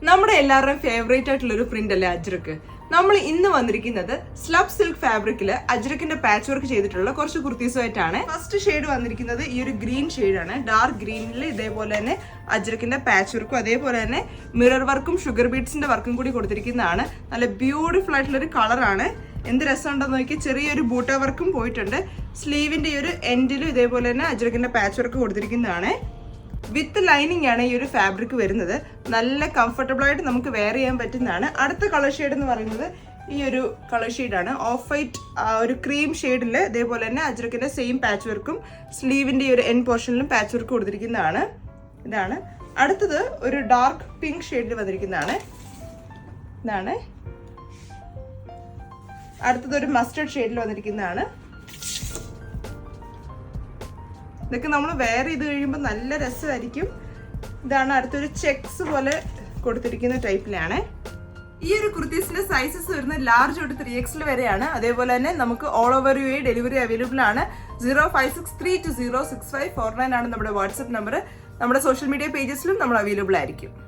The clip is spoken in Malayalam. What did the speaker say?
നമ്മുടെ എല്ലാവരുടെയും ഫേവറേറ്റ് ആയിട്ടുള്ള ഒരു പ്രിന്റ് അല്ലേ അജ്രക്ക്. നമ്മൾ ഇന്ന് വന്നിരിക്കുന്നത് സ്ലബ് സിൽക്ക് ഫാബ്രിക്കില് അജ്രക്കിന്റെ പാച്ച് വർക്ക് ചെയ്തിട്ടുള്ള കുറച്ച് കുർത്തീസുമായിട്ടാണ്. ഫസ്റ്റ് ഷെയ്ഡ് വന്നിരിക്കുന്നത് ഈ ഒരു ഗ്രീൻ ഷെയ്ഡാണ്. ഡാർക്ക് ഗ്രീനിൽ ഇതേപോലെ തന്നെ അജ്രക്കിന്റെ പാച്ച് വർക്കും അതേപോലെ തന്നെ മിറർ വർക്കും ഷുഗർ ബീഡ്സിന്റെ വർക്കും കൂടി കൊടുത്തിരിക്കുന്നതാണ്. നല്ല ബ്യൂട്ടിഫുൾ ആയിട്ടുള്ള ഒരു കളറാണ്. എന്ത് രസമുണ്ടെന്ന് നോക്കി. ചെറിയൊരു ബൂട്ട വർക്കും പോയിട്ടുണ്ട്. സ്ലീവിന്റെ ഈ ഒരു എൻഡിലും ഇതേപോലെ തന്നെ അജ്രക്കിന്റെ പാച്ച് വർക്ക് കൊടുത്തിരിക്കുന്നതാണ്. വിത്ത് ലൈനിങ് ആണ് ഈ ഒരു ഫാബ്രിക് വരുന്നത്. നല്ല കംഫർട്ടബിൾ ആയിട്ട് നമുക്ക് വെയർ ചെയ്യാൻ പറ്റുന്നതാണ്. അടുത്ത കളർ ഷെയ്ഡ് എന്ന് പറയുന്നത് ഈ ഒരു കളർ ഷെയ്ഡാണ്. ഓഫ് വൈറ്റ് ഒരു ക്രീം ഷെയ്ഡിൽ ഇതേപോലെ തന്നെ അജ്രക്കിന്റെ സെയിം പാച്ച് വർക്കും സ്ലീവിന്റെ ഈ ഒരു എൻ പോർഷനിലും പാച്ച് വർക്ക് കൊടുത്തിരിക്കുന്നതാണ്. ഇതാണ്. അടുത്തത് ഒരു ഡാർക്ക് പിങ്ക് ഷെയ്ഡിൽ വന്നിരിക്കുന്നതാണ്. ഇതാണ്. അടുത്തത് ഒരു മസ്റ്റർഡ് ഷെയ്ഡിൽ വന്നിരിക്കുന്നതാണ്. ഇതൊക്കെ നമ്മൾ വെയർ ചെയ്ത് കഴിയുമ്പോൾ നല്ല രസമായിരിക്കും. ഇതാണ് അടുത്തൊരു ചെക്സ് പോലെ കൊടുത്തിരിക്കുന്ന ടൈപ്പിലാണ്. ഈ ഒരു കുർത്തീസിന്റെ സൈസസ് വരുന്നത് ലാർജ് തൊട്ട് 3XL വരെയാണ്. അതേപോലെ തന്നെ നമുക്ക് all over you delivery available ആണ്. 0563206549 ആണ് നമ്മുടെ വാട്സ്ആപ്പ് നമ്പർ. നമ്മുടെ സോഷ്യൽ മീഡിയ പേജസിലും നമ്മൾ അവൈലബിൾ ആയിരിക്കും.